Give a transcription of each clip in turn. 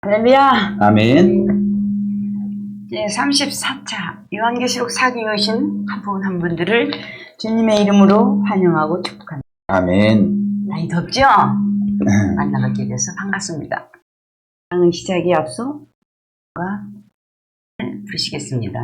할렐루야. 아멘. 네, 34차 요한계시록 사기에 오신 한 분 한 분들을 주님의 이름으로 환영하고 축복합니다. 아멘. 많이 덥죠? 만나뵙게 돼서 반갑습니다. 강의 시작에 앞서 부르시겠습니다.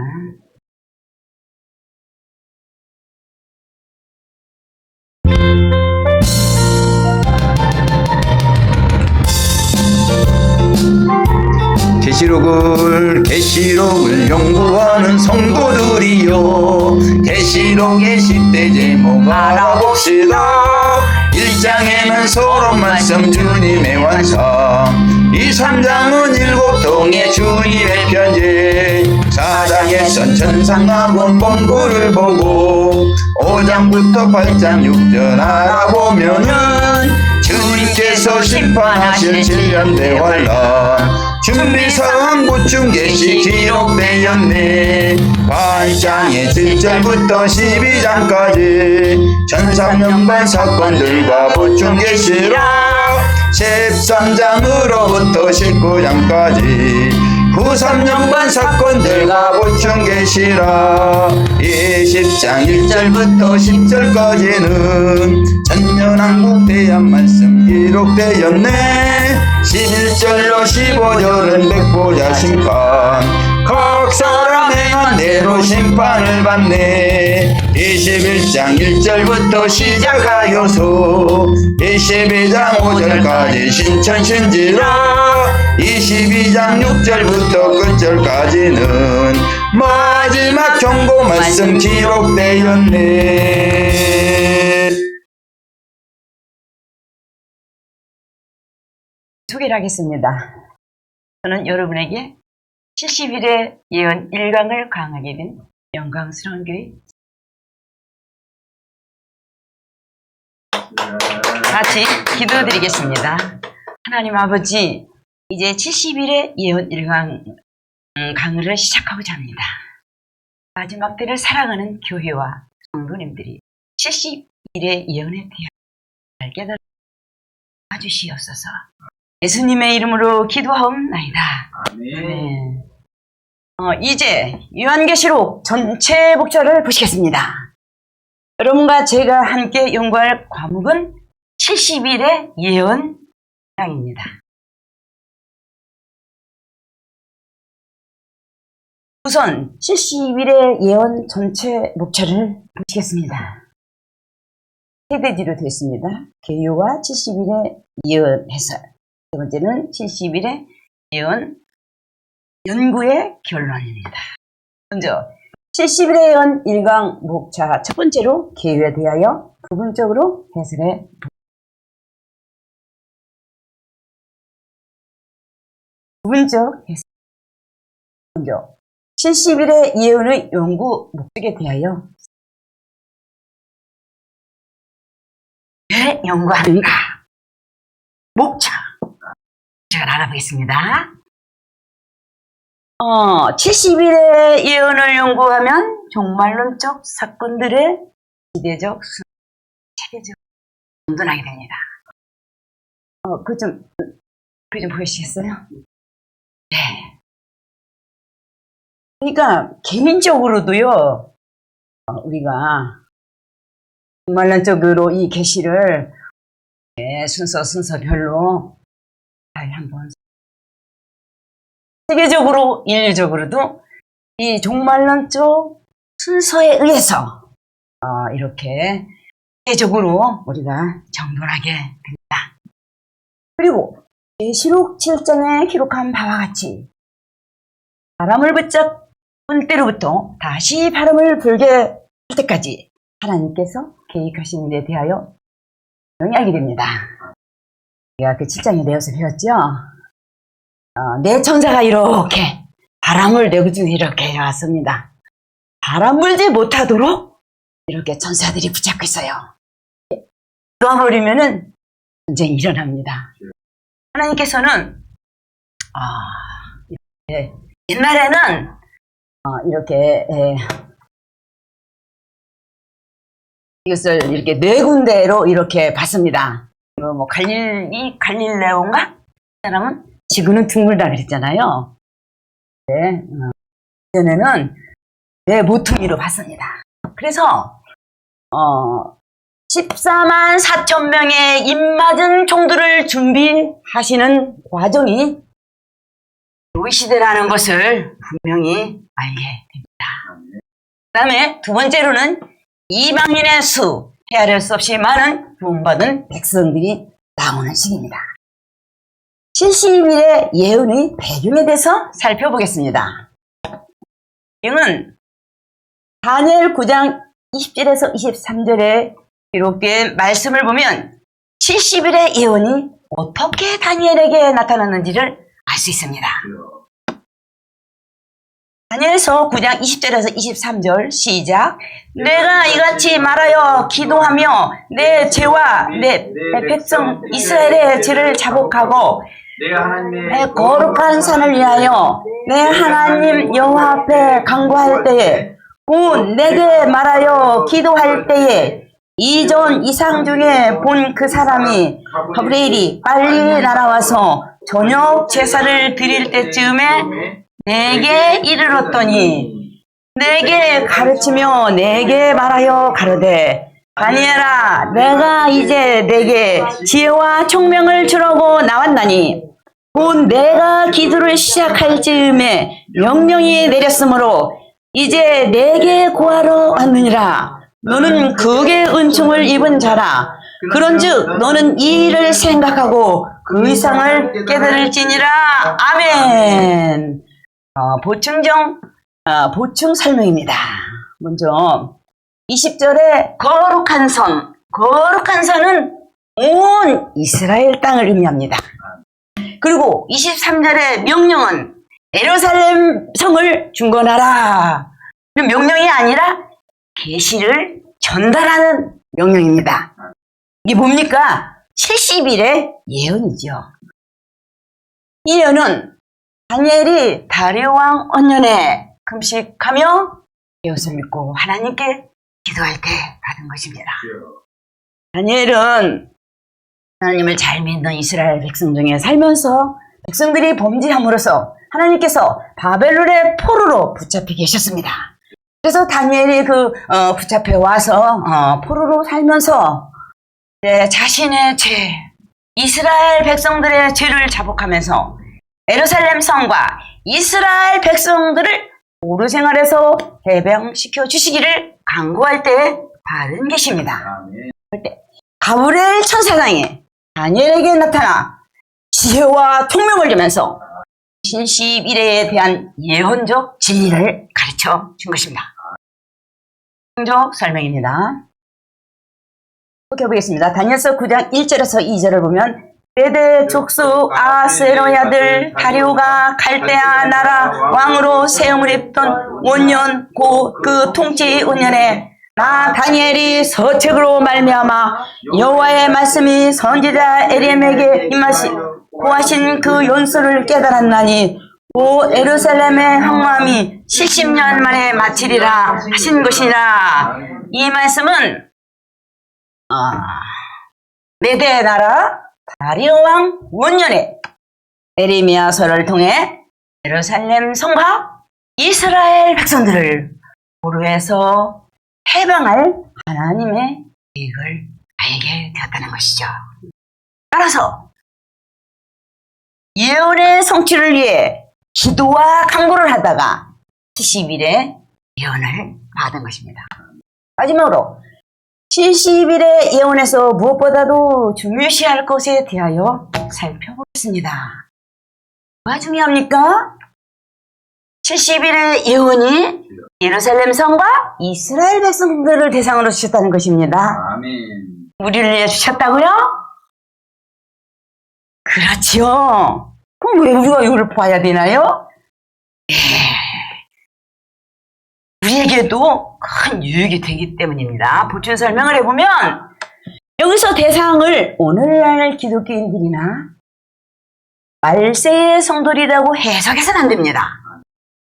계시록을 연구하는 성도들이여, 계시록의 10대 제목 알아봅시다. 1장에는 서론 말씀 주님의 완성, 2, 3장은 7통의 주님의 편지, 4장에선 천상학원 본부를 보고 5장부터 8장 6절 알아보면은 주님께서 심판하실 7년 대환란 준비사항 보충 계시 기록되었네. 8장의 7절부터 12장까지 천상연반 사건들과 보충 계시라. 13장으로부터 19장까지 93년반 사건들과 보충 계시라. 20장 1절부터 10절까지는 천년왕국 대한 말씀 기록되었네. 11절로 15절은 백보자 심판, 각 사람 행한 대로 심판을 받네. 21장 1절부터 시작하여서 22장 5절까지 신천신지라. 22장 6절부터 끝절까지는 마지막 경고 말씀 기록되었네. 소개를 하겠습니다. 저는 여러분에게 70일의 예언 1강을 강하게 된 영광스러운 교회 같이 기도드리겠습니다. 하나님 아버지, 이제 70일의 예언 1강 강의를 시작하고자 합니다. 마지막 때를 살아가는 교회와 성도님들이 70일의 예언에 대한 깨달음을 봐주시옵소서. 예수님의 이름으로 기도하옵나이다. 아멘. 이제 요한계시록 전체 목차를 보시겠습니다. 여러분과 제가 함께 연구할 과목은 70일의 예언 강입니다. 우선 70일의 예언 전체 목차를 보시겠습니다. 세 대지로 되어 있습니다. 개요와 70일의 예언 해설, 세 번째는 70일의 예언 연구의 결론입니다. 먼저 70일의 예언 1강 목차 첫 번째로 개요에 대하여 부분적으로 해설해 부분적 해설. 먼저 70일의 예언의 연구 목적에 대하여 왜 연구하는가? 목차 제가 알아보겠습니다. 70일의 예언을 연구하면 종말론적 사건들의 시대적, 체계적 혼돈하게 됩니다. 그거 좀 보여주시겠어요? 네. 그러니까 개인적으로도요, 우리가 종말론적으로 이 계시를 순서별로 잘 한번, 세계적으로 인류적으로도 이 종말론적 순서에 의해서 이렇게 세계적으로 우리가 정돈하게 됩니다. 그리고 계시록 7장에 기록한 바와 같이 바람을 붙잡은 때로부터 다시 바람을 불게 할 때까지 하나님께서 계획하신 일에 대하여 명령하게 됩니다. 우리가 그 7장에 내어서 배웠죠? 내 천사가 이렇게 바람을 내고 이렇게 왔습니다. 바람 불지 못하도록 이렇게 천사들이 붙잡고 있어요. 놓아버리면은 전쟁이 일어납니다. 하나님께서는 옛날에는 이렇게 이것을 이렇게 네 군데로 이렇게 봤습니다. 뭐 갈릴레오인가? 이 사람은 지구는 둥글다 그랬잖아요. 네, 전에는 내 모퉁이로 봤습니다. 그래서 14만 4천 명의 입맞은 총들을 준비하시는 과정이 노이시대라는 것을 분명히 알게 됩니다. 그 다음에 두 번째로는 이방인의 수, 헤아릴 수 없이 많은 구원받은 백성들이 나오는 시기입니다. 70일의 예언의 배경에 대해서 살펴보겠습니다. 이는 다니엘 9장 20절에서 23절에 기록된 말씀을 보면 70일의 예언이 어떻게 다니엘에게 나타났는지를 알 수 있습니다. 다니엘서 9장 20절에서 23절 시작. 내가 이같이 말하여 기도하며 내 죄와 내 백성 이스라엘의 죄를 자복하고 내 거룩한 산을 위하여 내 하나님 여호와 앞에 간구할 때에 곧 내게 말하여 기도할 때에 이전 이상 중에 본 그 사람이 가브리엘이 빨리 날아와서 저녁 제사를 드릴 때쯤에 내게 이르렀더니 내게 가르치며 내게 말하여 가로되 다니엘아 내가 이제 내게 지혜와 총명을 주려고 나왔나니 곧 내가 기도를 시작할 즈음에 명령이 내렸으므로 이제 내게 구하러 왔느니라. 너는 극의 은총을 입은 자라. 그런즉 너는 이 일을 생각하고 그 이상을 깨달을지니라. 아멘. 보충 설명입니다. 먼저 20절에 거룩한 성, 거룩한 성은 온 이스라엘 땅을 의미합니다. 그리고 23절의 명령은 예루살렘 성을 중건하라. 명령이 아니라 계시를 전달하는 명령입니다. 이게 뭡니까? 70일의 예언이죠. 이 예언은 다니엘이 다리오 왕 언년에 금식하며 예언을 믿고 하나님께 기도할 때 받은 것입니다. 다니엘은 하나님을 잘 믿는 이스라엘 백성 중에 살면서 백성들이 범죄함으로써 하나님께서 바벨론의 포로로 붙잡혀 계셨습니다. 그래서 다니엘이 붙잡혀 와서 포로로 살면서 자신의 죄, 이스라엘 백성들의 죄를 자복하면서 예루살렘 성과 이스라엘 백성들을 포로 생활에서 해방시켜 주시기를 간구할 때 받은 계십니다. 그때 가브리엘 천사장이 다니엘에게 나타나 지혜와 총명을 주면서 70일에 대한 예언적 진리를 가르쳐 준 것입니다. 성적 설명입니다. 보겠습니다. 다니엘서 9장 1절에서 2절을 보면 대대 족속 아세로의 아들 다리오가 갈대아 나라 왕으로 세움을 입던 5년 곧 그 통치 5년에 나 다니엘이 서책으로 말미암아 여호와의 말씀이 선지자 에리엠에게 고하신 그 연수를 깨달았나니 오 에루살렘의 항마음이 70년 만에 마치리라 하신 것이라. 이 말씀은 메대 나라 다리오 왕 5년에 에레미야서를 통해 예루살렘 성과 이스라엘 백성들을 포로에서 해방할 하나님의 계획을 알게 되었다는 것이죠. 따라서 예언의 성취를 위해 기도와 간구를 하다가 70일의 예언을 받은 것입니다. 마지막으로 70일의 예언에서 무엇보다도 중요시할 것에 대하여 살펴보겠습니다. 뭐가 중요합니까? 70일의 예언이 예루살렘 성과 이스라엘 백성들을 대상으로 주셨다는 것입니다. 아멘. 우리를 위해 주셨다고요? 그렇죠. 그럼 왜 우리가 이걸 봐야 되나요? 우리에게도 큰 유익이 되기 때문입니다. 보충 설명을 해보면 여기서 대상을 오늘날 기독교인들이나 말세의 성도리라고 해석해서는 안 됩니다.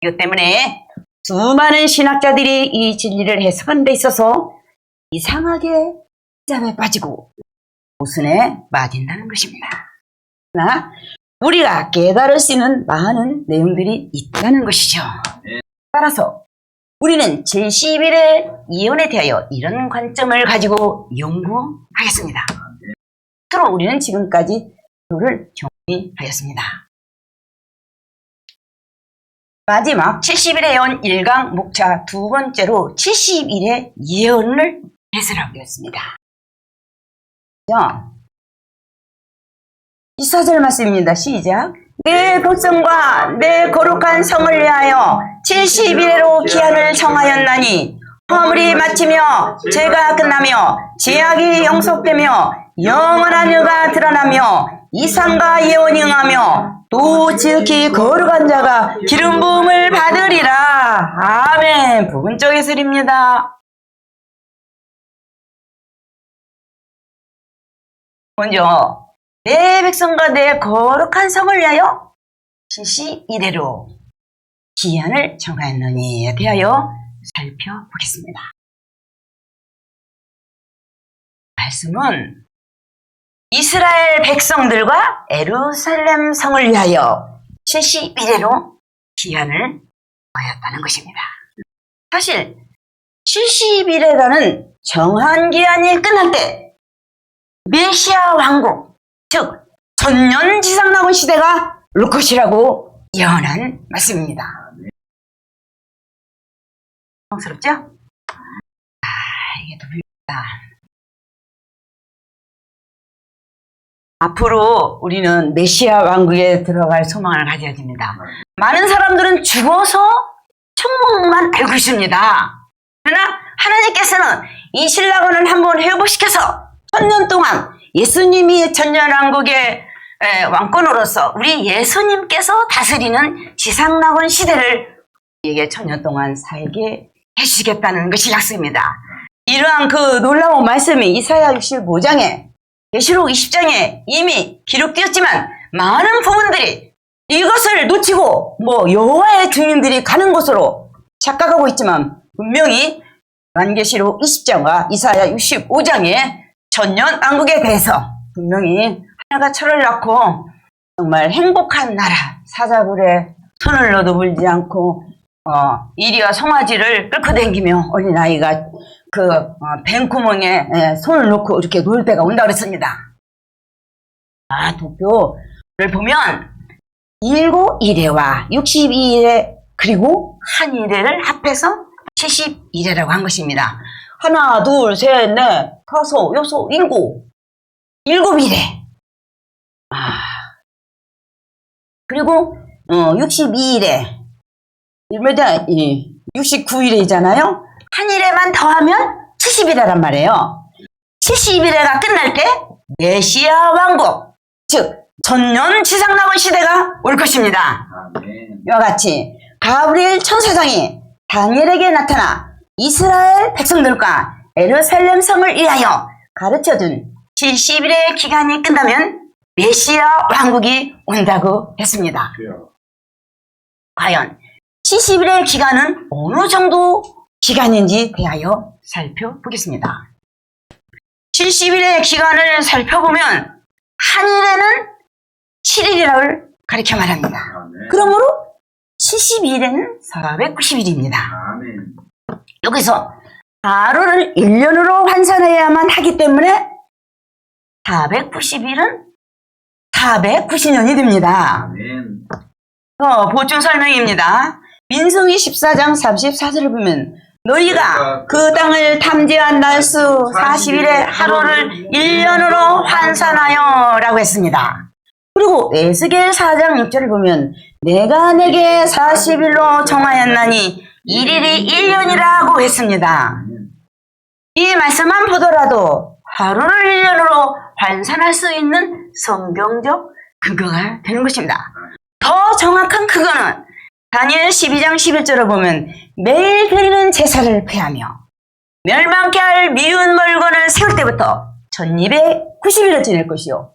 이것 때문에 수많은 신학자들이 이 진리를 해석하는 데 있어서 이상하게 잠에 빠지고 모순에 빠진다는 것입니다. 그러나 우리가 깨달을 수 있는 많은 내용들이 있다는 것이죠. 따라서 우리는 제11의 이혼에 대하여 이런 관점을 가지고 연구하겠습니다. 그럼 우리는 지금까지 표를 정리하였습니다. 마지막 70일의 예언 1강 목차 두 번째로 70일의 예언을 해설하겠습니다. 자, 14절 말씀입니다. 시작. 내 백성과 내 거룩한 성을 위하여 70일로 기한을 정하였나니 허물이 마치며 죄가 끝나며 제약이 영속되며 영원한 의가 드러나며 이상과 예언이 응하며 또 지극히 거룩한 자가 기름 부음을 받으리라. 아멘. 부분적 해설입니다. 먼저 내 백성과 내 거룩한 성을 위하여 71회로 기한을 정하였느니에 대하여 살펴보겠습니다. 말씀은 이스라엘 백성들과 예루살렘 성을 위하여 71회로 기한을 정하였다는 것입니다. 사실 71회라는 정한 기한이 끝날 때 메시아 왕국, 즉 천년지상낙원 시대가 올 것이라고 예언한 말씀입니다. 성스럽죠? 이게 듭니다. 앞으로 우리는 메시아 왕국에 들어갈 소망을 가져야 됩니다. 많은 사람들은 죽어서 천국만 알고 있습니다. 그러나 하나님께서는 이 신라권을 한번 회복시켜서 천년 동안 예수님이 천년왕국의 왕권으로서 우리 예수님께서 다스리는 지상낙원 시대를 우리에게 천년 동안 살게 해주시겠다는 것이 약속입니다. 이러한 그 놀라운 말씀이 이사야 65장에 계시록 20장에 이미 기록되었지만 많은 부분들이 이것을 놓치고 여호와의 증인들이 가는 곳으로 착각하고 있지만 분명히 요한계시록 20장과 이사야 65장에 천년 왕국에 대해서 분명히 하나가 철을 낳고 정말 행복한 나라 사자굴에 손을 넣어도 물지 않고 이리와 송아지를 끌고 다니며 어린아이가 뱀구멍에 손을 놓고 이렇게 놀 때가 온다 그랬습니다. 도표를 보면 7일회와 62일회 그리고 한 일회를 합해서 71회라고 한 것입니다. 하나, 둘, 셋, 넷, 다섯, 여섯, 일곱 일회. 그리고 62일회. 69일회잖아요. 한 일회만 더하면 70일회란 말이에요. 70일회가 끝날 때 메시아 왕국, 즉 천년 지상낙원 시대가 올 것입니다. 이와 같이 가브리엘 천사장이 다니엘에게 나타나 이스라엘 백성들과 예루살렘 성을 위하여 가르쳐준 70일의 기간이 끝나면 메시아 왕국이 온다고 했습니다. 과연 70일의 기간은 어느 정도 기간인지 대하여 살펴보겠습니다. 70일의 기간을 살펴보면 한 일에는 7일이라고 가르쳐 말합니다. 그러므로 72일에는 490일입니다. 여기서 하루를 1년으로 환산해야만 하기 때문에 490일은 490년이 됩니다. 보충 설명입니다. 민수기 14장 34절을 보면 너희가 그 땅을 탐지한 날수 40일의 하루를 1년으로 환산하여 라고 했습니다. 그리고 에스겔 4장 6절을 보면 내가 내게 40일로 정하였나니 1일이 1년이라고 했습니다. 이 말씀만 보더라도 하루를 1년으로 환산할 수 있는 성경적 근거가 되는 것입니다. 더 정확한 근거는 다니엘 12장 11절을 보면 매일 드리는 제사를 폐하며 멸망케 할 미운 물건을 세울 때부터 1290일을 지낼 것이요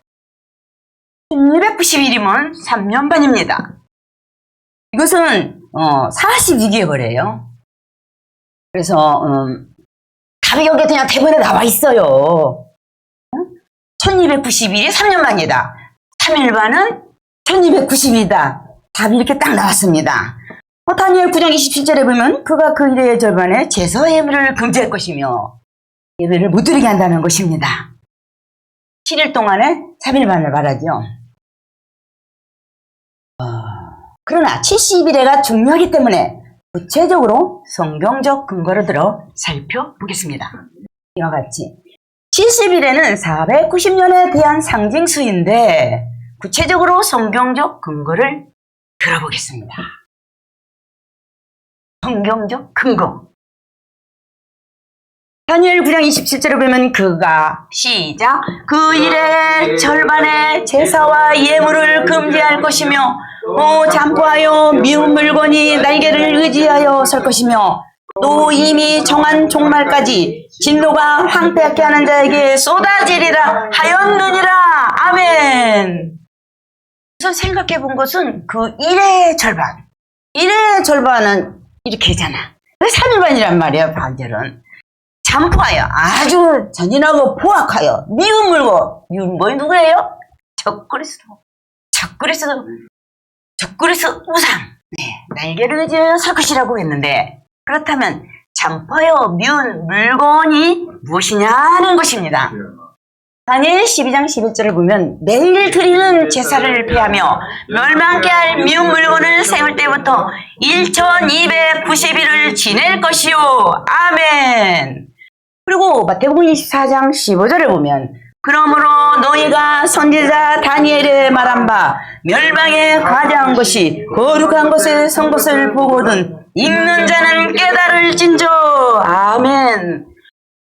1290일이면 3년 반입니다. 이것은 42개월이에요. 그래서 답이 여기 그냥 대본에 나와 있어요. 1290일이 3년 반이다. 3일 반은 1290이다. 답이 이렇게 딱 나왔습니다. 다니엘 9장 27절에 보면 그가 그 일의 절반에 제사 예물을 금지할 것이며 예배를 못 드리게 한다는 것입니다. 7일 동안에 3일만을 말하죠. 그러나 70일에가 중요하기 때문에 구체적으로 성경적 근거를 들어 살펴보겠습니다. 이와 같이 70일에는 490년에 대한 상징수인데 구체적으로 성경적 근거를 들어보겠습니다. 성경적 근거. 다니엘 9장 27절을 보면 그가 시작 그 일의 절반에 제사와 예물을 금지할 것이며 잠포하여 미운 물건이 날개를 의지하여 설 것이며 또 이미 정한 종말까지 진노가 황폐하게 하는 자에게 쏟아지리라 하였느니라. 아멘. 그래서 생각해 본 것은 그 일의 절반. 일의 절반은 이렇게 하잖아. 3일반이란 말이야. 반절은 잠포하여 아주 잔인하고 포악하여 미운 물건. 미운 물건이 누구예요? 적그리스도 우상. 네, 날개를 의지하여 설 것이라고 했는데 그렇다면 잠포하여 미운 물건이 무엇이냐는 것입니다. 다니엘 12장 11절을 보면 매일 드리는 제사를 피하며 멸망케 할 미운 물건을 세울 때부터 1290일을 지낼 것이요. 아멘. 그리고 마태복음 24장 15절을 보면 그러므로 너희가 선지자 다니엘의 말한 바 멸망에 가장 것이 거룩한 것의 선 것을 보거든 읽는 자는 깨달을진저. 아멘.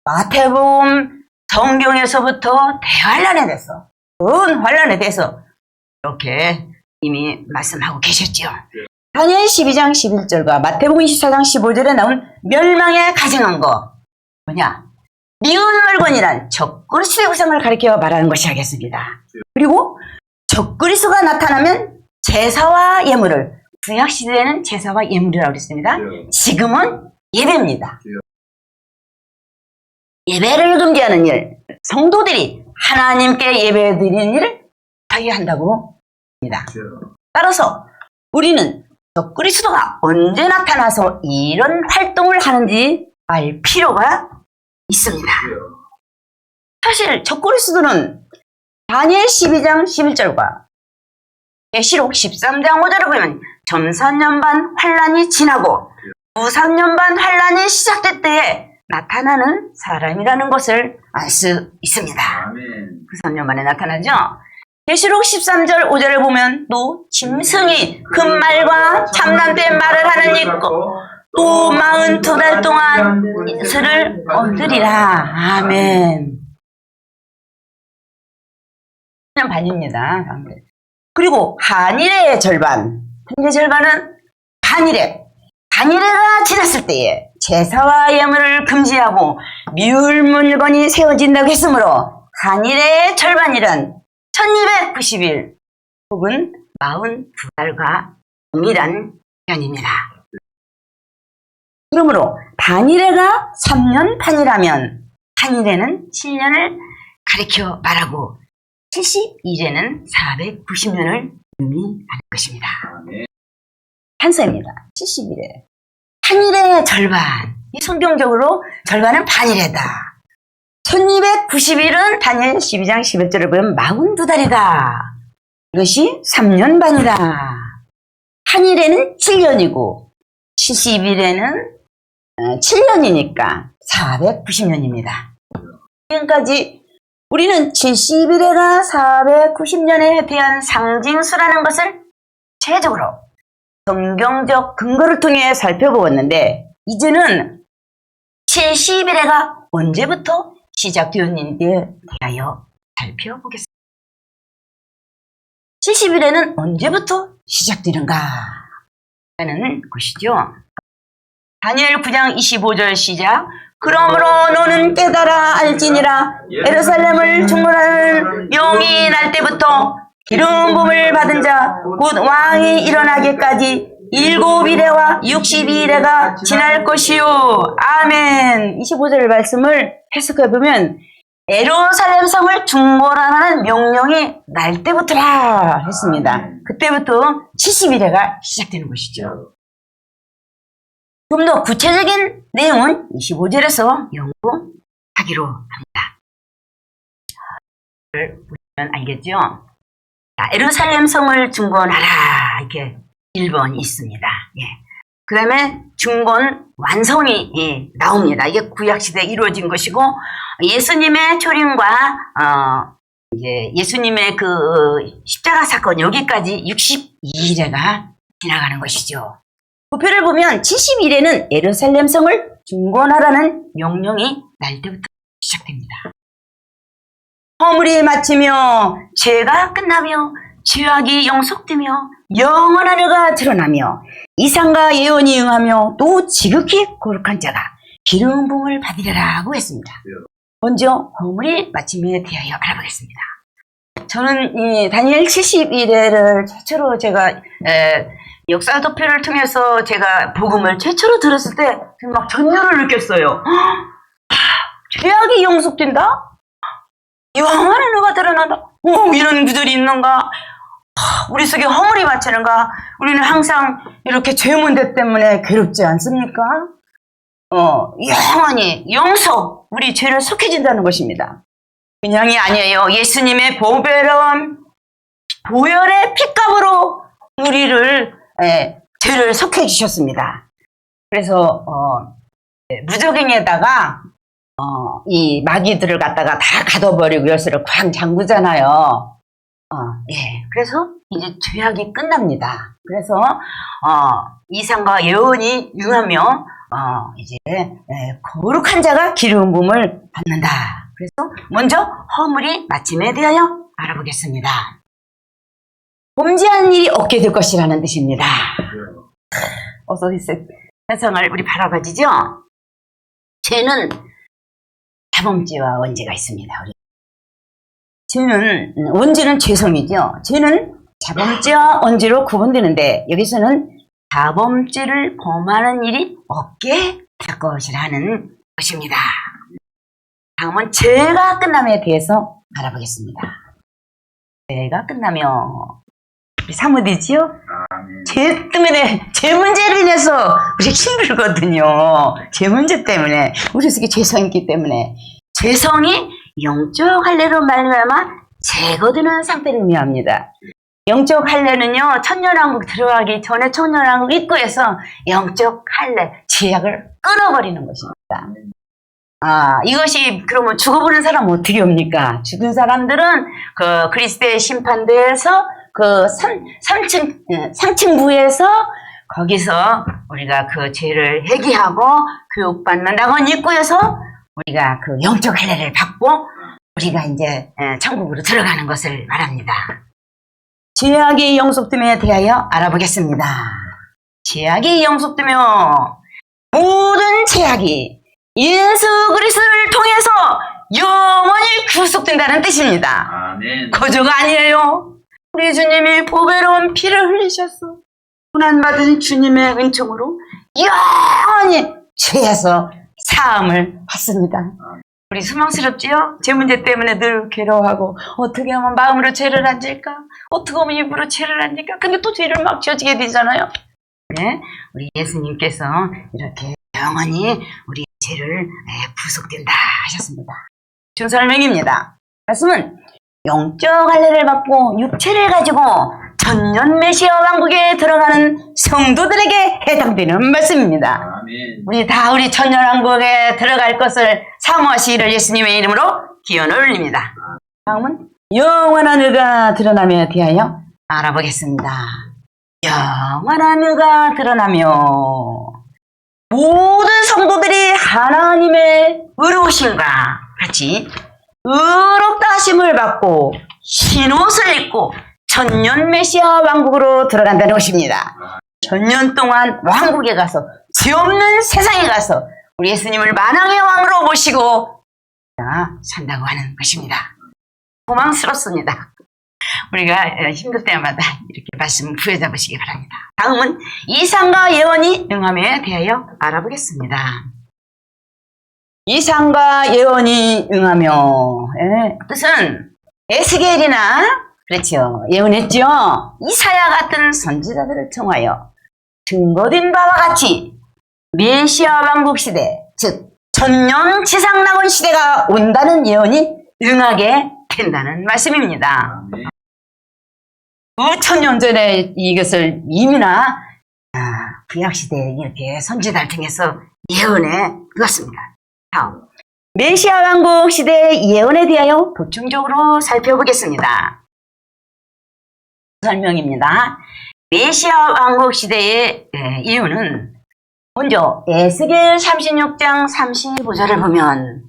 마태복음 성경에서부터 대환란에 대해서 큰 환란에 대해서 이렇게 이미 말씀하고 계셨죠. 다니엘 12장 11절과 마태복음 24장 15절에 나온 멸망에 가증한 거 뭐냐? 미운 물건이란 적그리스도의 우상을 가리켜 말하는 것이 하겠습니다. 그리고 적그리스도가 나타나면 제사와 예물을 구약시대에는 제사와 예물이라고 했습니다. 지금은 예배입니다. 예배를 금지하는 일, 성도들이 하나님께 예배드리는 일을 하게 한다고 합니다. 따라서 우리는 적그리스도가 언제 나타나서 이런 활동을 하는지 알 필요가 있습니다. 사실 적그리스도는 다니엘 12장 11절과 계시록 13장 5절을 보면 점산년반 환란이 지나고 무산년반 환란이 시작될 때에 나타나는 사람이라는 것을 알 수 있습니다. 무산년반에 나타나죠. 계시록 13절 5절을 보면 또 짐승이 금말과 참남된 말을 하는 있고 또 42달 동안 이슬을 얻으리라. 아멘. 그냥 반입니다. 그리고 한일의 절반. 한일의 절반은 단일해가 지났을 때에 제사와 예물을 금지하고 미울 물건이 세워진다고 했으므로 한일의 절반이란 1290일 혹은 42달과 동일한 시간입니다. 그러므로 단일해가 3년 반이라면 한일해는 7년을 가리켜 말하고 70일에는 490년을 의미하는 것입니다. 판서입니다. 70일에 한일의 절반, 이 성경적으로 절반은 반일해다. 1290일은 다니엘 12장 11절을 보면 42달이다. 이것이 3년 반이다. 한일에는 7년이고 70일에는 7년이니까 490년입니다. 지금까지 우리는 70일에가 490년에 대한 상징수라는 것을 체계적으로 성경적 근거를 통해 살펴보았는데 이제는 70일에가 언제부터 시작되었는지에 대하여 살펴보겠습니다. 70일에는 언제부터 시작되는가 하는 것이죠. 다니엘 9장 25절 시작. 그러므로 너는 깨달아 알지니라. 예루살렘을 중건하는 명이 날 때부터 기름 부음을 받은 자 곧 왕이 일어나기까지 7일에와 62일에가 지날 것이요. 아멘. 25절 말씀을 해석해 보면 예루살렘 성을 중건하라는 명령이 날 때부터라 했습니다. 그때부터 70일회가 시작되는 것이죠. 좀 더 구체적인 내용은 25절에서 연구하기로 합니다. 보시면 알겠죠? 자, 예루살렘 성을 중건하라 이렇게 1번이 있습니다. 예. 그 다음에 중건 완성이 나옵니다. 이게 구약시대에 이루어진 것이고, 예수님의 초림과, 이제 예수님의 그 십자가 사건, 여기까지 62일회가 지나가는 것이죠. 부표를 보면 71회는 예루살렘 성을 중건하라는 명령이 날 때부터 시작됩니다. 허물이 마치며, 죄가 끝나며, 죄악이 영속되며, 영원한 의가 드러나며, 이상과 예언이 응하며 또 지극히 거룩한 자가 기름 부음을 받으리라고 했습니다. 먼저 허물이 마침에 대하여 알아보겠습니다. 저는 이 다니엘 71회를 최초로 제가 역사 도표를 통해서 제가 복음을 최초로 들었을 때 막 전율을 느꼈어요. 죄악이 영속된다? 영원한 의가 드러난다? 이런 구절이 있는가? 우리 속에 허물이 많지는가? 우리는 항상 이렇게 죄 문제 때문에 괴롭지 않습니까? 영원히 영속 우리 죄를 속해진다는 것입니다. 그냥이 아니에요. 예수님의 보혈의 피값으로 우리를 죄를 속해 주셨습니다. 그래서 무적행에다가 이 마귀들을 갖다가 다 가둬버리고 열쇠를 쾅 잠그잖아요. 그래서 이제 죄악이 끝납니다. 그래서 이상과 예언이 응하며 이제 거룩한 자가 기름 부음을 받는다. 그래서 먼저 허물이 마침에 대하여 알아보겠습니다. 범죄한 일이 없게 될 것이라는 뜻입니다. 어서 세상을 우리 바라봐지죠? 죄는 자범죄와 원죄가 있습니다. 죄는 원죄는 죄성이죠. 죄는 자범죄와 원죄로 구분되는데 여기서는 자범죄를 범하는 일이 없게 될 것이라는 것입니다. 다음은 죄가 끝남에 대해서 알아보겠습니다. 죄가 끝나면 우리 사모되지요? 죄 때문에 죄 문제로 인해서 우리 힘들거든요. 죄 문제 때문에 우리 속에 죄성이 있기 때문에 죄성이 영적 할례로 말미암아 제거되는 상태를 의미합니다. 영적 할례는요, 천년왕국 들어가기 전에 천년왕국 입구에서 영적 할례, 죄악을 끊어버리는 것입니다. 이것이 그러면 죽어버린 사람은 어떻게 합니까? 죽은 사람들은 그 그리스도의 심판대에서 그 상층부에서 거기서 우리가 그 죄를 회개하고 교육받는 낙원 입구에서 우리가 그 영적 할례를 받고 우리가 이제 천국으로 들어가는 것을 말합니다. 죄악이 영속됨에 대하여 알아보겠습니다. 죄악이 영속되며 모든 죄악이 예수 그리스도를 통해서 영원히 구속된다는 뜻입니다. 아멘. 거저가 아니에요. 우리 주님이 보배로운 피를 흘리셨어. 고난받은 주님의 은총으로 영원히 죄에서 사함을 받습니다. 우리 소망스럽지요? 죄 문제 때문에 늘 괴로워하고 어떻게 하면 마음으로 죄를 안 질까? 어떻게 하면 입으로 죄를 안 질까? 근데 또 죄를 막 지어지게 되잖아요. 네, 우리 예수님께서 이렇게 영원히 우리 죄를 구속된다 하셨습니다. 준 설명입니다. 말씀은 영적 할례를 받고 육체를 가지고 전년 메시아 왕국에 들어가는 성도들에게 해당되는 말씀입니다. 아멘. 우리 전년 왕국에 들어갈 것을 사모하시기를 예수님의 이름으로 기원을 올립니다. 다음은 영원한 의가 드러나며 대하여 알아보겠습니다. 영원한 의가 드러나며 모든 성도들이 하나님의 의로우심과 같이 의롭다 하심을 받고 흰옷을 입고 천년 메시아 왕국으로 들어간다는 것입니다. 천년 동안 왕국에 가서 죄 없는 세상에 가서 우리 예수님을 만왕의 왕으로 모시고 산다고 하는 것입니다. 고망스럽습니다. 우리가 힘들 때마다 이렇게 말씀 부여잡으시기 바랍니다. 다음은 이상과 예언이 응함에 대하여 알아보겠습니다. 이상과 예언이 응하며 뜻은 에스겔이나 그렇죠. 예언했죠. 이사야 같은 선지자들을 통하여 증거된 바와 같이 메시아 왕국 시대, 즉 천년 지상낙원 시대가 온다는 예언이 응하게 된다는 말씀입니다. 수천 년 전에 이것을 이미나 구약 시대에 이렇게 선지자를 통해서 예언해 주었습니다. 다음 메시아 왕국 시대의 예언에 대하여 보충적으로 살펴보겠습니다. 설명입니다. 메시아 왕국 시대의 이유는 먼저 에스겔 36장 35절을 보면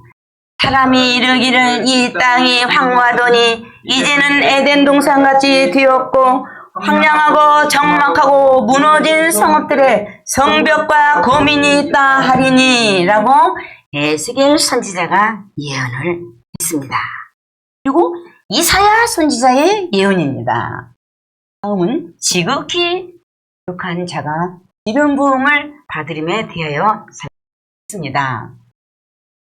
사람이 이르기를 이 땅이 황무하더니 이제는 에덴 동산같이 되었고 황량하고 적막하고 무너진 성읍들의 성벽과 고민이 있다 하리니 라고 에스겔 선지자가 예언을 했습니다. 그리고 이사야 선지자의 예언입니다. 다음은 지극히 거룩한 자가 기름 부음을 받으림에 대하여 살펴보겠습니다.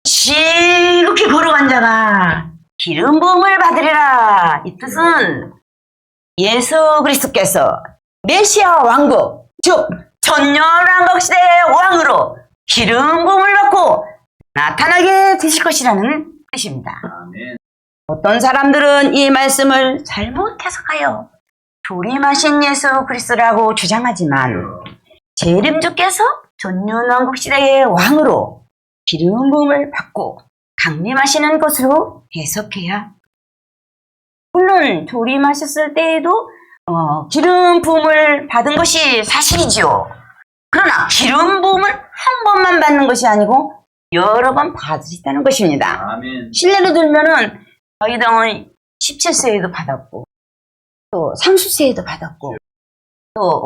지극히 거룩한 자가 기름 부음을 받으리라. 이 뜻은 예수 그리스도께서 메시아 왕국, 즉 천년 왕국 시대의 왕으로 기름 부음을 받고 나타나게 되실 것이라는 뜻입니다. 어떤 사람들은 이 말씀을 잘못 해석하여 조림하신 예수 그리스도라고 주장하지만 재림주께서 천년왕국 시대의 왕으로 기름 부음을 받고 강림하시는 것으로 해석해야, 물론 조림하셨을 때에도 기름 부음을 받은 것이 사실이지요. 그러나 기름 부음을 한 번만 받는 것이 아니고 여러 번 받을 수 있다는 것입니다. 아멘. 실례로 들면은 다윗왕은 17세에도 받았고 또 30세에도 받았고 또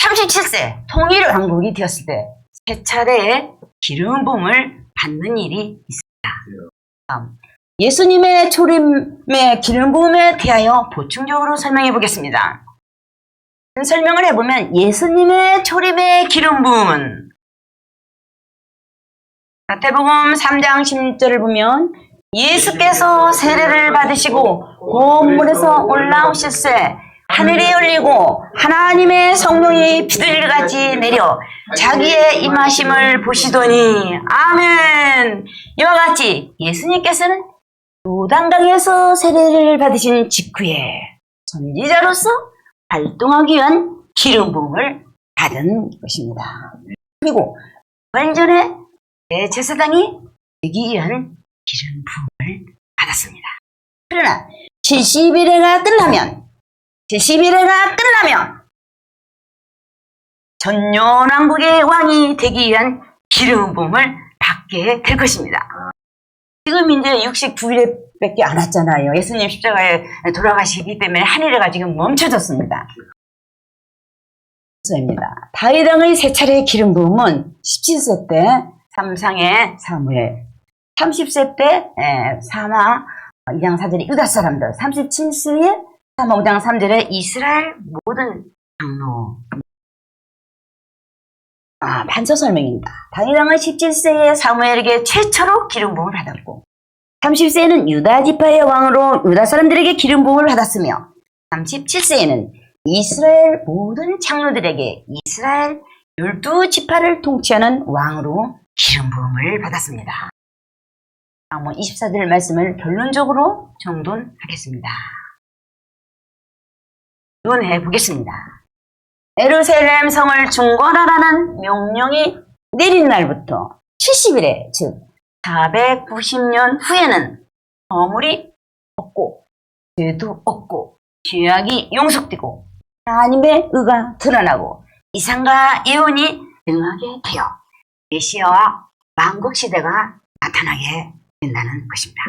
37세 통일 왕국이 되었을 때 세 차례의 기름 부음을 받는 일이 있습니다. 예수님의 초림의 기름 부음에 대하여 보충적으로 설명해 보겠습니다. 설명을 해보면 예수님의 초림의 기름 부음은 마태복음 3장 16절을 보면 예수께서 세례를 받으시고 고문에서 올라오실새 하늘이 열리고 하나님의 성령이 비둘기같이 내려 자기의 임하심을 보시더니 아멘. 이와 같이 예수님께서는 요단강에서 세례를 받으신 직후에 선지자로서 활동하기 위한 기름 부음을 받은 것입니다. 그리고 부활전에 제사장이 되기 위한 기름 부음을 받았습니다. 그러나 70일회가 끝나면 천년왕국의 왕이 되기 위한 기름 부음을 받게 될 것입니다. 지금 이제 69일밖에 안 왔잖아요. 예수님 십자가에 돌아가시기 때문에 한 일회가 지금 멈춰졌습니다. 입니다. 다윗왕의 세 차례의 기름 부음은 17세 때 삼상의 사무엘, 30세 때 사마 2장 4절의 유다 사람들, 37세에 사마 5장 3절의 이스라엘 모든 장로. 반서 설명입니다. 다윗왕은 17세에 사무엘에게 최초로 기름 부음을 받았고 30세에는 유다 지파의 왕으로 유다 사람들에게 기름 부음을 받았으며 37세에는 이스라엘 모든 장로들에게 이스라엘 12지파를 통치하는 왕으로 기름 부음을 받았습니다. 다음은 24절 말씀을 결론적으로 정돈하겠습니다. 정돈해 보겠습니다. 예루살렘 성을 중건하라는 명령이 내린 날부터 70일에 즉 490년 후에는 허물이 없고 죄도 없고 죄악이 용서되고 하나님의 의가 드러나고 이상과 예언이 능하게 되어 메시아와 왕국 시대가 나타나게 된다는 것입니다.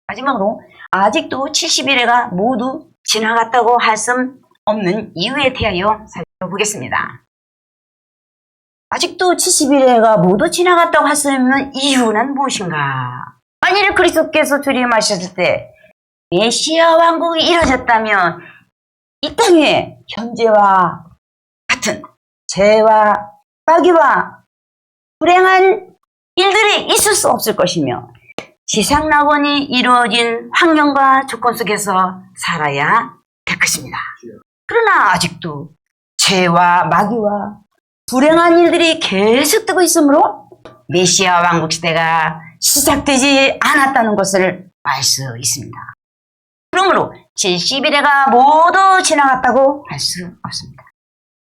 마지막으로 아직도 70일회가 모두 지나갔다고 할 수 없는 이유에 대하여 살펴보겠습니다. 아직도 70일회가 모두 지나갔다고 할 수 없는 이유는 무엇인가? 만일 그리스도께서 주림하셨을 때 메시아 왕국이 이루어졌다면 이 땅에 현재와 같은 죄와 마귀와 불행한 일들이 있을 수 없을 것이며 지상낙원이 이루어진 환경과 조건 속에서 살아야 될 것입니다. 그러나 아직도 죄와 마귀와 불행한 일들이 계속되고 있으므로 메시아 왕국 시대가 시작되지 않았다는 것을 알 수 있습니다. 그러므로 70일에가 모두 지나갔다고 할 수 없습니다.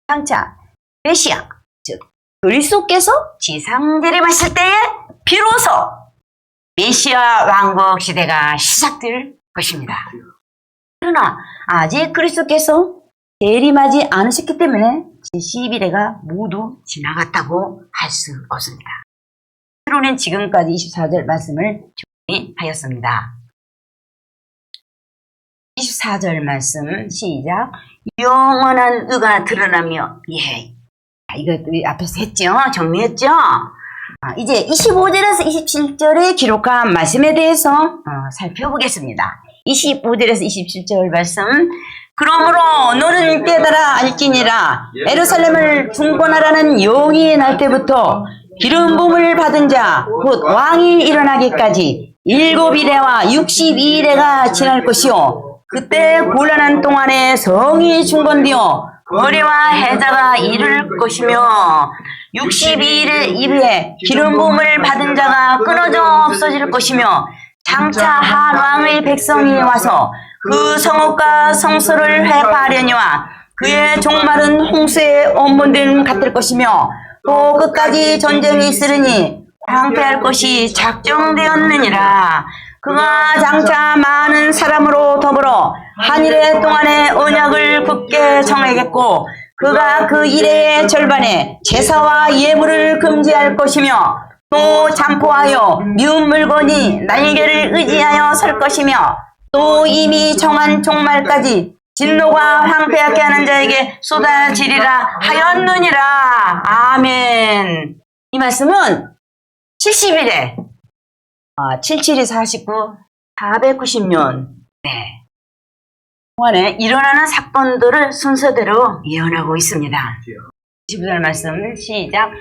장차 메시아, 즉 그리스도께서 지상 재림하실 때에 비로소 메시아 왕국 시대가 시작될 것입니다. 그러나 아직 그리스도께서 재림하지 않으셨기 때문에 제11회가 모두 지나갔다고 할 수 없습니다. 서론은 지금까지 24절 말씀을 정리하였습니다. 24절 말씀 시작. 영원한 의가 드러나며 이거 앞에서 했죠? 정리했죠? 이제 25절에서 27절에 기록한 말씀에 대해서 살펴보겠습니다. 25절에서 27절 말씀. 그러므로 너는 깨달아 알지니라. 예루살렘을 중건하라는 영이 날 때부터 기름 부음을 받은 자 곧 왕이 일어나기까지 7일에와 62일에가 지날 것이요 그때 곤란한 동안에 성이 중건되어 거리와 해자가 이를 것이며 62일의 이후에 기름 부음을 받은 자가 끊어져 없어질 것이며 장차 한 왕의 백성이 와서 그 성읍과 성소를 회파하려니와 그의 종말은 홍수의 원본됨 같을 것이며 또 끝까지 전쟁이 있으리니 황폐할 것이 작정되었느니라. 그가 장차 많은 사람으로 더불어 한 일의 동안에 언약을 굳게 정하겠고 그가 그 일의 절반에 제사와 예물을 금지할 것이며 또 잠포하여 미운 물건이 날개를 의지하여 설 것이며 또 이미 정한 종말까지 진노가 황폐하게 하는 자에게 쏟아지리라 하였느니라. 아멘. 이 말씀은 70일에 77이 49, 490년 동안에 일어나는 사건들을 순서대로 예언하고 있습니다. 15절 말씀 시작.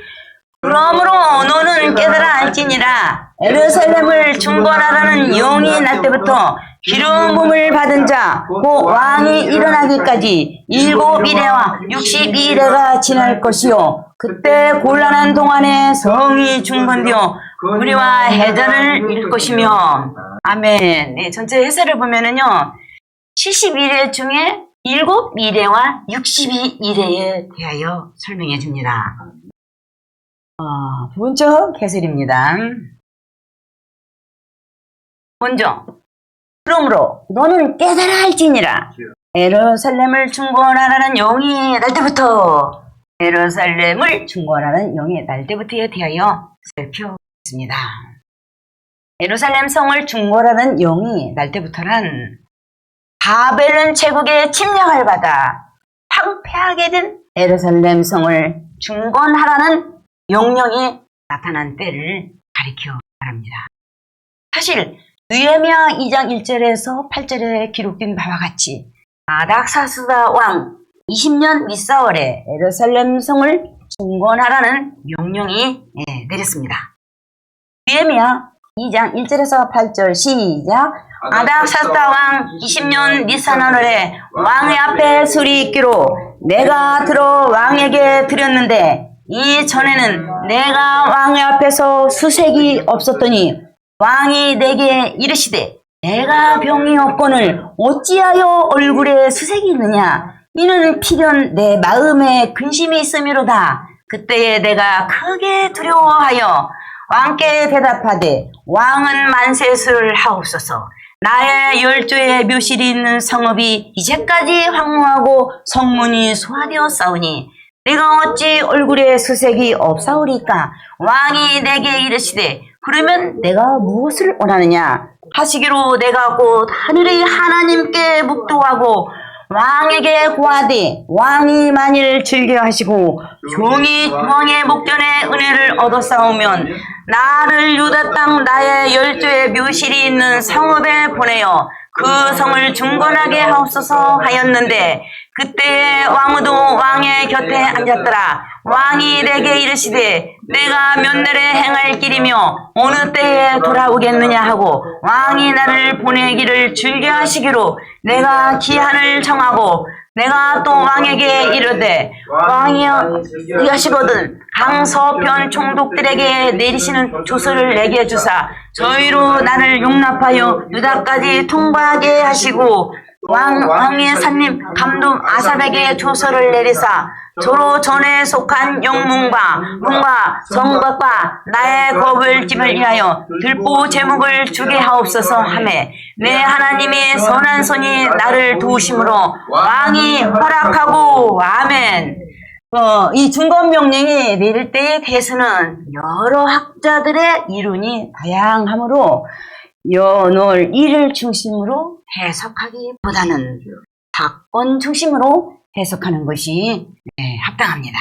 그러므로 너는 깨달아 알지니라. 예루살렘을 중건하라는 영이 날 때부터 기름 부음을 받은 자 곧 왕이 일어나기까지 7일에와 62일에가 지날 것이요 그때 곤란한 동안에 성이 중건되어 우리와 해전을 이룰 것이며 아멘. 네, 전체 해설을 보면은요 71회 중에 7일에와 62일에 대하여 설명해 줍니다. 부분적 해설입니다. 먼저 그러므로 너는 깨달아 알지니라. 예루살렘을 중건하라는 영이 날 때부터 예루살렘을 중건하는 영이 날 때부터에 대하여 살펴보겠습니다. 예루살렘 성을 중건하는 영이 날 때부터란 바벨론 제국의 침략을 받아 황폐하게 된 예루살렘 성을 중건하라는 명령이 나타난 때를 가리켜 말합니다. 사실 느헤미야 2장 1절에서 8절에 기록된 바와 같이 아닥사스다 왕 20년 밑사월에 예루살렘 성을 중건하라는 명령이 내렸습니다. 느헤미야 2장 1절에서 8절 시작. 아닥사스다 왕 20년 니산월에 왕의 앞에 술이 있기로 내가 들어 왕에게 드렸는데 이 전에는 내가 왕의 앞에서 수색이 없었더니 왕이 내게 이르시되 내가 병이 없거늘 어찌하여 얼굴에 수색이 있느냐 이는 필연 내 마음에 근심이 있음이로다. 그때에 내가 크게 두려워하여 왕께 대답하되 왕은 만세를 하옵소서. 나의 12의 묘실이 있는 성읍이 이제까지 황무하고 성문이 소화되었사오니 내가 어찌 얼굴에 수색이 없사오리까. 왕이 내게 이르시되 그러면 내가 무엇을 원하느냐 하시기로 내가 곧 하늘의 하나님께 묵도하고 왕에게 구하되 왕이 만일 즐겨하시고 종이 왕의 목전에 은혜를 얻어싸우면 나를 유다 땅 나의 12의 묘실이 있는 성읍에 보내어 그 성을 중건하게 하옵소서 하였는데 그때 왕후도 왕의 곁에 앉았더라. 왕이 내게 이르시되 내가 몇 날에 행할 길이며 어느 때에 돌아오겠느냐 하고 왕이 나를 보내기를 즐겨하시기로 내가 기한을 정하고 내가 또 왕에게 이르되 왕이여 이하시거든 강서편 총독들에게 내리시는 조서를 내게 주사 저희로 나를 용납하여 유다까지 통과하게 하시고 왕의 산림 감독 아삽에게 조서를 내리사 저로 전에 속한 영문과 문과 정박과 나의 겁을 집을 위하여 들보 제목을 주게 하옵소서 하매 내 하나님의 선한 손이 나를 도우심으로 왕이 허락하고 아멘. 이 중건명령이 내릴 때에 대해서는 여러 학자들의 이론이 다양하므로 연월 1을 중심으로 해석하기보다는 사건 중심으로 해석하는 것이 합당합니다.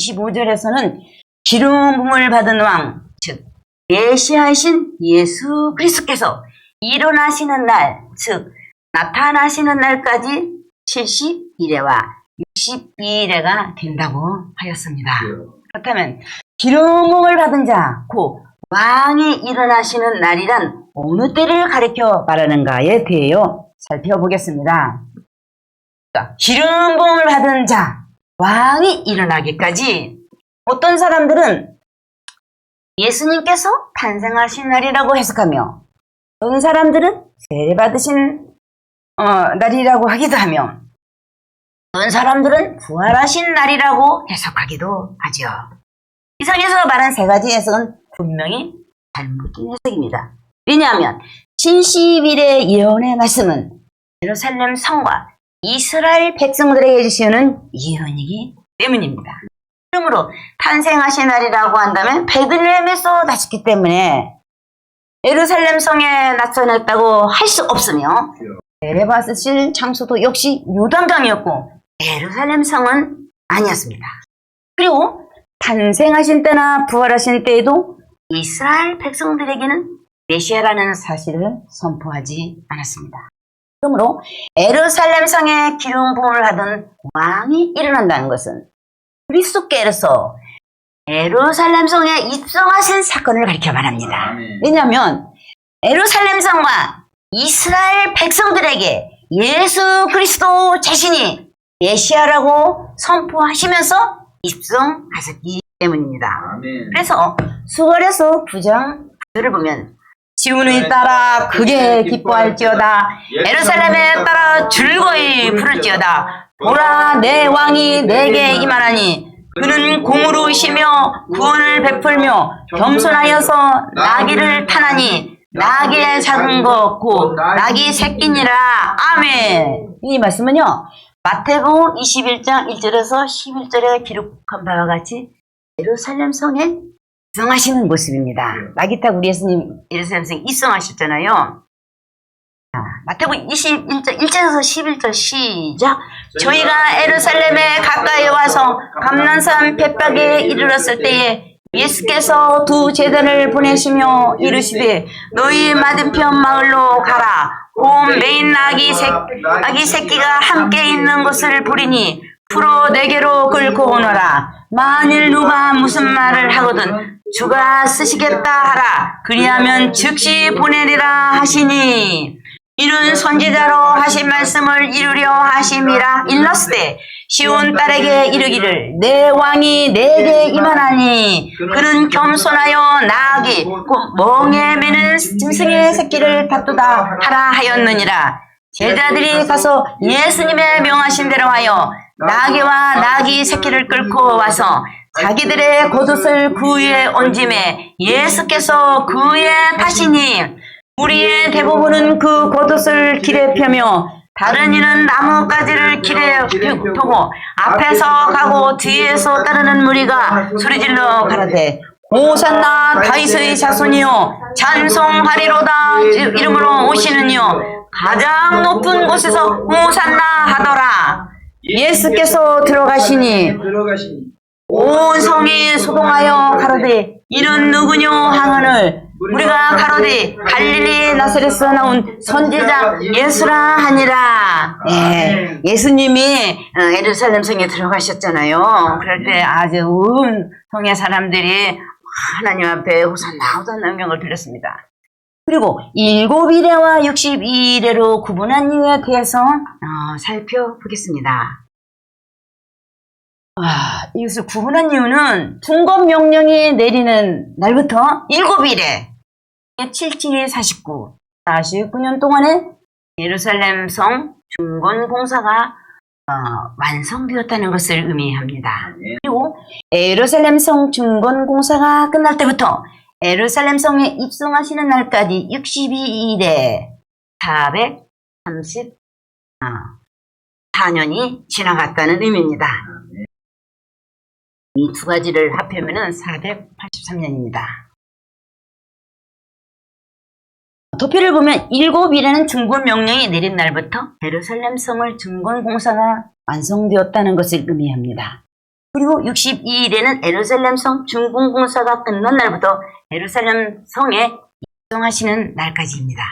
25절에서는 기름 부음을 받은 왕, 즉 메시아이신 예수 그리스도께서 일어나시는 날, 즉 나타나시는 날까지 71회와 62일회가 된다고 하였습니다. 그렇다면 기름 부음을 받은 자, 곧 왕이 일어나시는 날이란 어느 때를 가리켜 말하는가에 대하여 살펴보겠습니다. 기름 부음을 받은 자, 왕이 일어나기까지 어떤 사람들은 예수님께서 탄생하신 날이라고 해석하며 어떤 사람들은 세례받으신 날이라고 하기도 하며 어떤 사람들은 부활하신 날이라고 해석하기도 하죠. 이상에서 말한 세 가지 해석은 분명히 잘못된 해석입니다. 왜냐하면 70일의 예언의 말씀은 예루살렘 성과 이스라엘 백성들에게 주시는 예언이기 때문입니다. 그러므로 탄생하신 날이라고 한다면 베들레헴에서 나셨기 때문에 예루살렘 성에 나타났다고 할 수 없으며 세례받으실 장소도 역시 요단강이었고 예루살렘 성은 아니었습니다. 그리고 탄생하신 때나 부활하신 때에도 이스라엘 백성들에게는 메시아라는 사실을 선포하지 않았습니다. 그러므로 예루살렘 성에 기름 부음을 하던 왕이 일어난다는 것은 그리스도께서 예루살렘 성에 입성하신 사건을 가리켜 말합니다. 왜냐하면 예루살렘 성과 이스라엘 백성들에게 예수 그리스도 자신이 메시아라고 선포하시면서 입성하셨기 때문입니다. 그래서 수월에서 9장 9절을 보면 시온을 따라 크게 기뻐할지어다 예루살렘에 따라 즐거이 부를지어다 보라 내 왕이 내게 임하나니 그는 공으로 쉬며 구원을 베풀며 겸손하여서 나귀를 타나니 나귀의 작은 것 곧 나귀 새끼니라 아멘. 이 말씀은요 마태복음 21장 1절에서 11절에 기록한 바와 같이 예루살렘 성에 입성하시는 모습입니다. 나귀 타고 우리 예수님 예루살렘 성에 입성하셨잖아요. 마태복음 21장 1절에서 11절 시작. 저희가 예루살렘에 가까이 와서 감난산 벳박에 이르렀을 때에 예수께서 두 제자를 보내시며 이르시되 너희 맞은편 마을로 가라. 곰 메인 나귀 새끼가 함께 있는 것을 보리니 풀어 내게로 끌고 오너라. 만일 누가 무슨 말을 하거든 주가 쓰시겠다 하라. 그리하면 즉시 보내리라 하시니 이는 선지자로 하신 말씀을 이루려 하심이라. 일렀으되 시온 딸에게 이르기를 내 왕이 내게 임하나니 그는 겸손하여 나귀 곧 멍에 매는 짐승의 새끼를 다투다 하라 하였느니라. 제자들이 가서 예수님의 명하신 대로 하여 나귀와 나귀 새끼를 끌고 와서 자기들의 겉옷을 그 위에 얹음에 예수께서 그 위에 타시니 우리의 대부분은 그 겉옷을 길에 펴며 다른 이는 나뭇가지를 길에 펴고 앞에서 가고 뒤에서 따르는 무리가 소리질러 가라되 호산나 다윗의 자손이요 찬송하리로다 이름으로 오시는요 가장 높은 곳에서 호산나 하더라. 예수께서 들어가시니 온 성이 소동하여 가로되 이는 누구뇨 하거늘 우리가 가로되 갈릴리 나사렛에서 나온 선지자 예수라 하니라. 예, 예수님이 예루살렘 성에 들어가셨잖아요. 그럴 때 아주 온 성의 사람들이 하나님 앞에 호산나 호산나 명을 드렸습니다. 그리고 7이레와 62이레로 구분한 이유에 대해서 살펴보겠습니다. 이것을 구분한 이유는 중건 명령이 내리는 날부터 7일에 7749, 49년 동안에 예루살렘 성 중건 공사가 완성되었다는 것을 의미합니다. 그리고 예루살렘 성 중건 공사가 끝날 때부터 예루살렘 성에 입성하시는 날까지 62일에 434년이 지나갔다는 의미입니다. 이 두 가지를 합하면 483년입니다. 도표를 보면 7일에는 중건 명령이 내린 날부터 예루살렘 성을 중건 공사가 완성되었다는 것을 의미합니다. 그리고 62일에는 예루살렘 성 중건 공사가 끝난 날부터 예루살렘 성에 입성하시는 날까지입니다.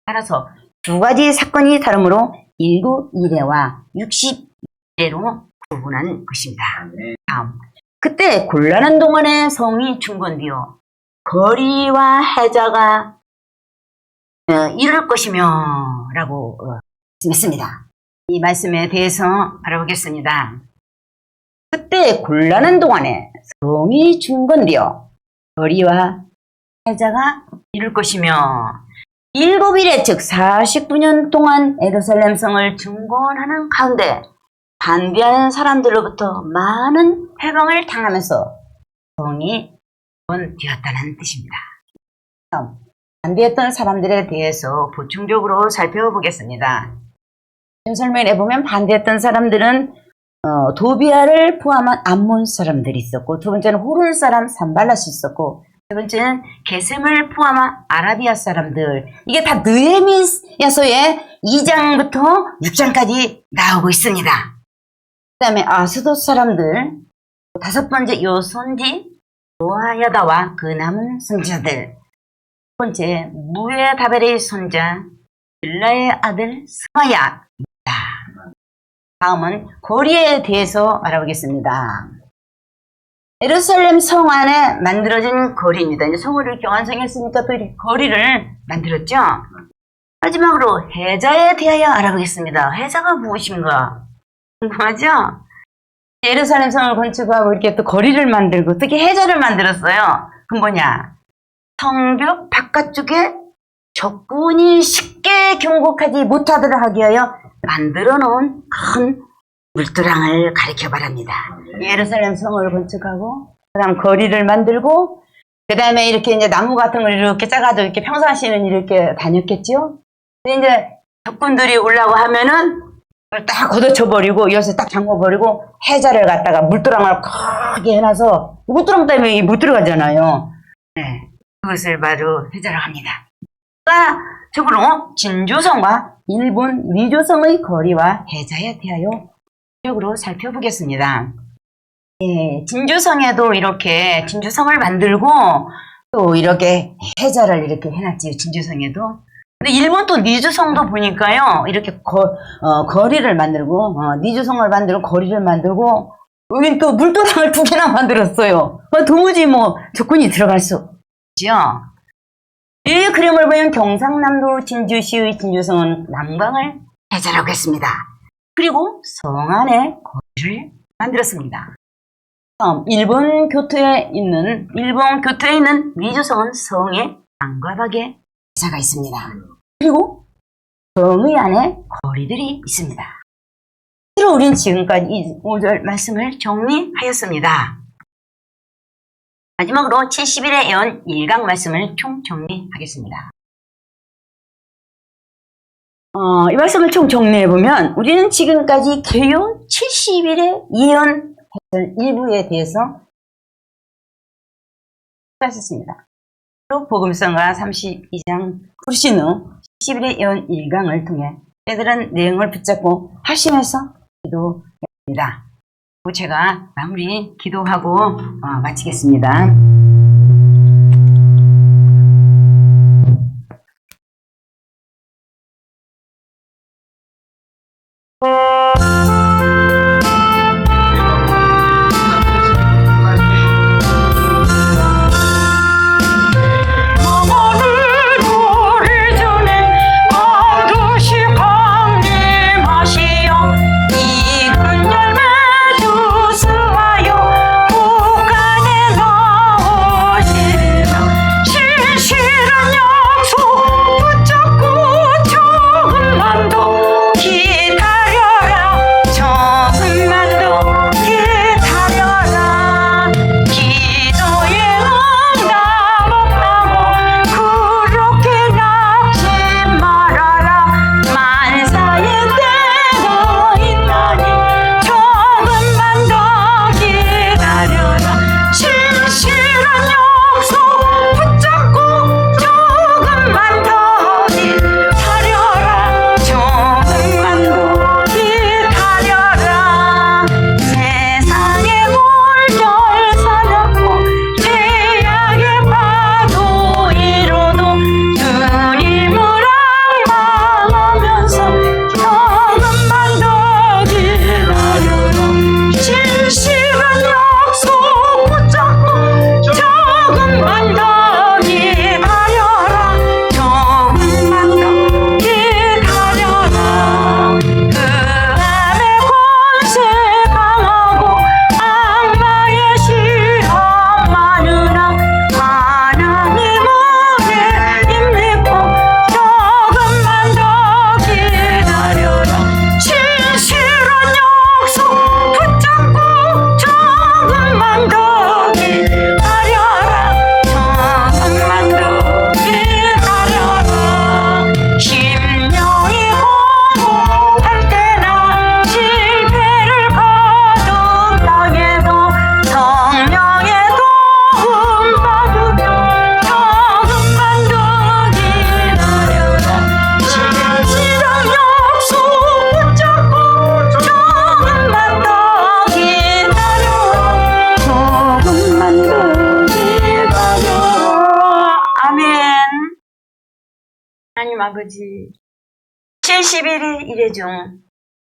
따라서 두 가지 사건이 다르므로 7일에와 60일에로 구분한 것입니다. 다음, 그때 곤란한 동안에 성이 중건되어 거리와 해자가 이룰 것이며 라고 말씀했습니다. 이 말씀에 대해서 알아보겠습니다. 그때 곤란한 동안에 성이 중건되어 거리와 해자가 이룰 것이며 7일에 즉 49년 동안 예루살렘 성을 중건하는 가운데 반대하는 사람들로부터 많은 해방을 당하면서 성이 중건되었다는 뜻입니다. 다음, 반대했던 사람들에 대해서 보충적으로 살펴보겠습니다. 설명에 보면 반대했던 사람들은 도비아를 포함한 암몬 사람들이 있었고, 두 번째는 호른 사람 산발랏이 있었고, 세 번째는 게셈을 포함한 아라비아 사람들. 이게 다 느헤미야서의 2장부터 6장까지 나오고 있습니다. 그 다음에 아스돗 사람들, 다섯 번째 요손지 노아야다와 그 남은 선지자들, 첫 번째 무에다벨의 손자 빌라의 아들 스마야입니다. 다음은 거리에 대해서 알아보겠습니다. 예루살렘 성 안에 만들어진 거리입니다. 이제 성을 이렇게 완성했으니까 또 이렇게 거리를 만들었죠. 마지막으로 해자에 대하여 알아보겠습니다. 해자가 무엇인가 궁금하죠? 예루살렘 성을 건축하고 이렇게 또 거리를 만들고 특히 해자를 만들었어요. 그건 뭐냐? 성벽 바깥쪽에 적군이 쉽게 경곡하지 못하도록 하기 위하여 만들어 놓은 큰 물도랑을 가리켜 말합니다. 예루살렘 성을 건축하고, 그 다음 거리를 만들고, 그 다음에 이렇게 이제 나무 같은 걸 이렇게 짜가지고 이렇게 평상시에는 이렇게 다녔겠죠? 근데 이제 적군들이 오려고 하면은 그걸 딱 걷어쳐버리고, 여기서 딱 잠궈버리고, 해자를 갖다가 물도랑을 크게 해놔서, 물도랑 때문에 못 들어가잖아요. 네. 그것을 바로 해자라고 합니다. 추가적으로 진주성과 일본 미조성의 거리와 해자에 대하여 적으로 살펴보겠습니다. 예, 진주성에도 이렇게 진주성을 만들고 또 이렇게 해자를 이렇게 해놨지요. 진주성에도. 근데 일본 또 니주성도 보니까요, 이렇게 거리를 만들고 니주성을 만들고 거리를 만들고 여긴 또 물도랑을 2개나 만들었어요. 도무지 적군이 들어갈 수 없죠. 이 그림을 보면 경상남도 진주시의 진주성은 남강을 해자라고 했습니다. 그리고 성 안에 거리를 만들었습니다. 일본 교토에 있는 미주성은 성의 안과 밖에 해자가 있습니다. 그리고 성의 안에 거리들이 있습니다. 그리고 우리는 지금까지 이 5절 말씀을 정리하였습니다. 마지막으로 70일의 예언 1강 말씀을 총 정리하겠습니다. 이 말씀을 총 정리해보면 우리는 지금까지 개요 70일의 예언 일부에 대해서 하셨습니다. 또 복음성가 32장 후신 후 70일의 예언 1강을 통해 빼들은 내용을 붙잡고 하시면서 기도했습니다. 제가 마무리 기도하고 마치겠습니다. 우리 주는 어두시 강림하시어 이큰 열매 주스하여 북한에 나오시리라. 신실한 약속 붙잡고 조금만 더 기다려라. 조금만 더 기다려라. 기도에 응답 없다고 그렇게 낙심 말아라. 만사의 때가 있나니 조금만 더 기다려라. 신실한 약속 붙잡고 조금만 더 기다려라. 조금만 더 기다려라. 세상의 물결 사납고 죄악의 파도 이로도 주님을 앙망하면서 조금만 더 기다려라. 진실한 약속 붙잡고 조금만 더 기다려라. 조금만 더 기다려라. 그 안에 권세 강하고 악마의 시험 많으나 하나님 은혜 힘입고 조금만 더 기다려라. 신실한 약속 붙잡고 조금만 더 기다려라. 조금만 더 기다려라. 심령이 공고할 때나 실패를 거듭당해도 성령의 도움 받으며 조금만 더 기다려라. 진실한 약속 붙잡고 조금만 더 기다려라. 조금만 더 기다려라. 아멘. 하나님 아버지, 70일의 일회 중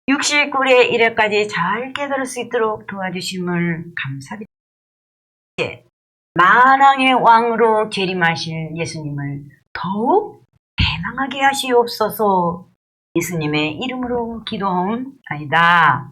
69일의 일회까지 잘 깨달을 수 있도록 도와주심을 감사드립니다. 만왕의 왕으로 재림하실 예수님을 더욱 대망하게 하시옵소서. 예수님의 이름으로 기도하옵나이다.